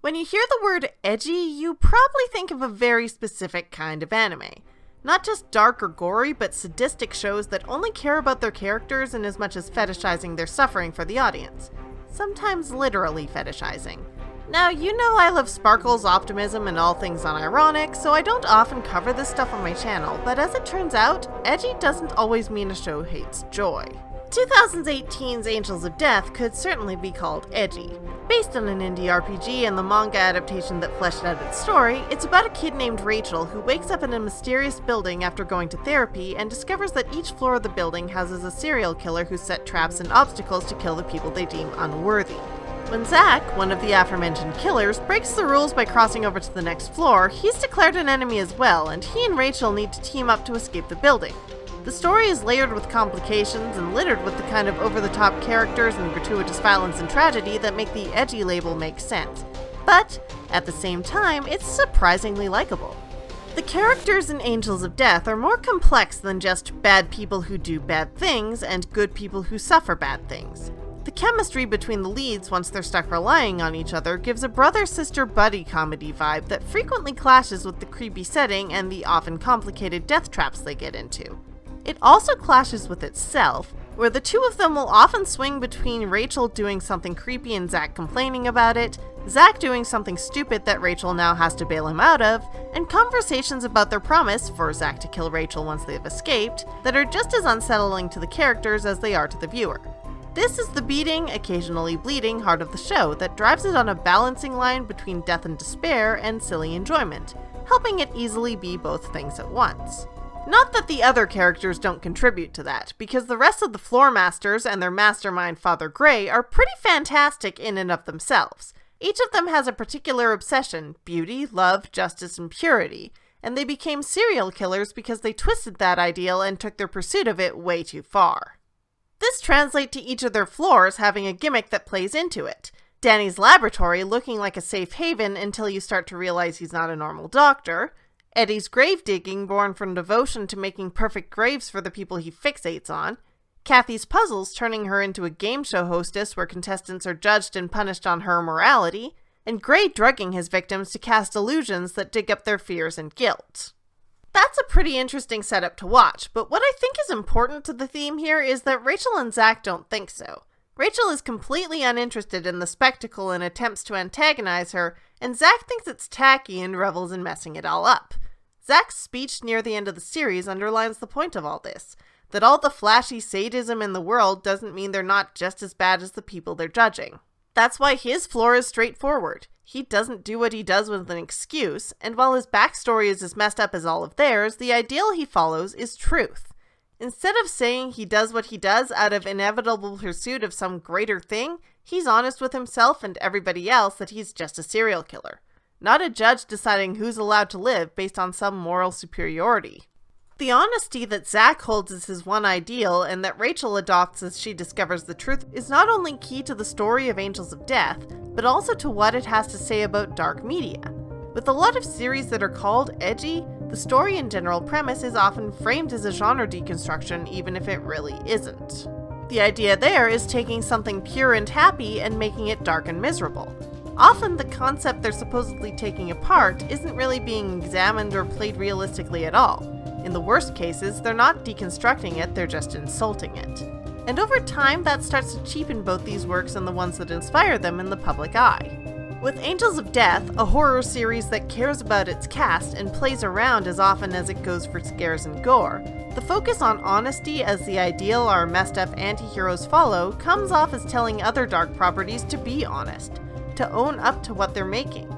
When you hear the word edgy, you probably think of a very specific kind of anime. Not just dark or gory, but sadistic shows that only care about their characters in as much as fetishizing their suffering for the audience. Sometimes literally fetishizing. Now, you know I love sparkles, optimism, and all things unironic, so I don't often cover this stuff on my channel, but as it turns out, edgy doesn't always mean a show hates joy. 2018's Angels of Death could certainly be called edgy. Based on an indie RPG and the manga adaptation that fleshed out its story, it's about a kid named Rachel who wakes up in a mysterious building after going to therapy and discovers that each floor of the building houses a serial killer who set traps and obstacles to kill the people they deem unworthy. When Zach, one of the aforementioned killers, breaks the rules by crossing over to the next floor, he's declared an enemy as well, and he and Rachel need to team up to escape the building. The story is layered with complications and littered with the kind of over-the-top characters and gratuitous violence and tragedy that make the edgy label make sense. But, at the same time, it's surprisingly likable. The characters in Angels of Death are more complex than just bad people who do bad things and good people who suffer bad things. The chemistry between the leads once they're stuck relying on each other gives a brother-sister buddy comedy vibe that frequently clashes with the creepy setting and the often complicated death traps they get into. It also clashes with itself, where the two of them will often swing between Rachel doing something creepy and Zach complaining about it, Zach doing something stupid that Rachel now has to bail him out of, and conversations about their promise for Zach to kill Rachel once they've escaped that are just as unsettling to the characters as they are to the viewer. This is the beating, occasionally bleeding heart of the show that drives it on a balancing line between death and despair and silly enjoyment, helping it easily be both things at once. Not that the other characters don't contribute to that, because the rest of the Floor Masters and their mastermind Father Gray are pretty fantastic in and of themselves. Each of them has a particular obsession: beauty, love, justice, and purity, and they became serial killers because they twisted that ideal and took their pursuit of it way too far. This translates to each of their floors having a gimmick that plays into it. Danny's laboratory looking like a safe haven until you start to realize he's not a normal doctor, Eddie's grave digging born from devotion to making perfect graves for the people he fixates on, Kathy's puzzles turning her into a game show hostess where contestants are judged and punished on her morality, and Gray drugging his victims to cast illusions that dig up their fears and guilt. That's a pretty interesting setup to watch, but what I think is important to the theme here is that Rachel and Zach don't think so. Rachel is completely uninterested in the spectacle and attempts to antagonize her, and Zach thinks it's tacky and revels in messing it all up. Zach's speech near the end of the series underlines the point of all this, that all the flashy sadism in the world doesn't mean they're not just as bad as the people they're judging. That's why his floor is straightforward. He doesn't do what he does with an excuse, and while his backstory is as messed up as all of theirs, the ideal he follows is truth. Instead of saying he does what he does out of inevitable pursuit of some greater thing, he's honest with himself and everybody else that he's just a serial killer. Not a judge deciding who's allowed to live based on some moral superiority. The honesty that Zach holds as his one ideal and that Rachel adopts as she discovers the truth is not only key to the story of Angels of Death, but also to what it has to say about dark media. With a lot of series that are called edgy, the story and general premise is often framed as a genre deconstruction even if it really isn't. The idea there is taking something pure and happy and making it dark and miserable. Often the concept they're supposedly taking apart isn't really being examined or played realistically at all. In the worst cases, they're not deconstructing it, they're just insulting it. And over time, that starts to cheapen both these works and the ones that inspire them in the public eye. With Angels of Death, a horror series that cares about its cast and plays around as often as it goes for scares and gore, the focus on honesty as the ideal our messed up anti-heroes follow comes off as telling other dark properties to be honest, to own up to what they're making.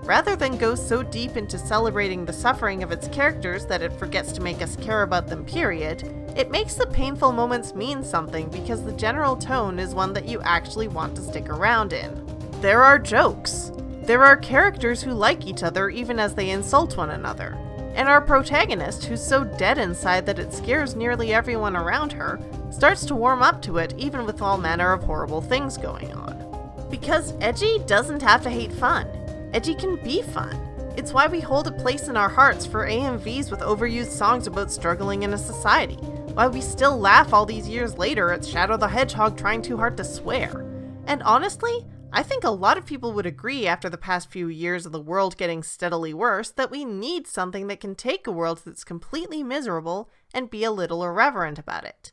Rather than go so deep into celebrating the suffering of its characters that it forgets to make us care about them period, it makes the painful moments mean something because the general tone is one that you actually want to stick around in. There are jokes. There are characters who like each other even as they insult one another. And our protagonist, who's so dead inside that it scares nearly everyone around her, starts to warm up to it even with all manner of horrible things going on. Because edgy doesn't have to hate fun. Edgy can be fun. It's why we hold a place in our hearts for AMVs with overused songs about struggling in a society. Why we still laugh all these years later at Shadow the Hedgehog trying too hard to swear. And honestly, I think a lot of people would agree after the past few years of the world getting steadily worse that we need something that can take a world that's completely miserable and be a little irreverent about it.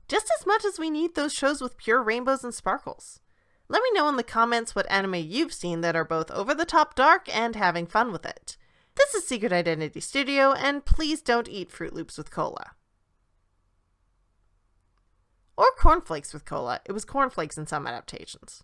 Just as much as we need those shows with pure rainbows and sparkles. Let me know in the comments what anime you've seen that are both over-the-top dark and having fun with it. This is Secret Identity Studio, and please don't eat Fruit Loops with cola. Or cornflakes with cola. It was cornflakes in some adaptations.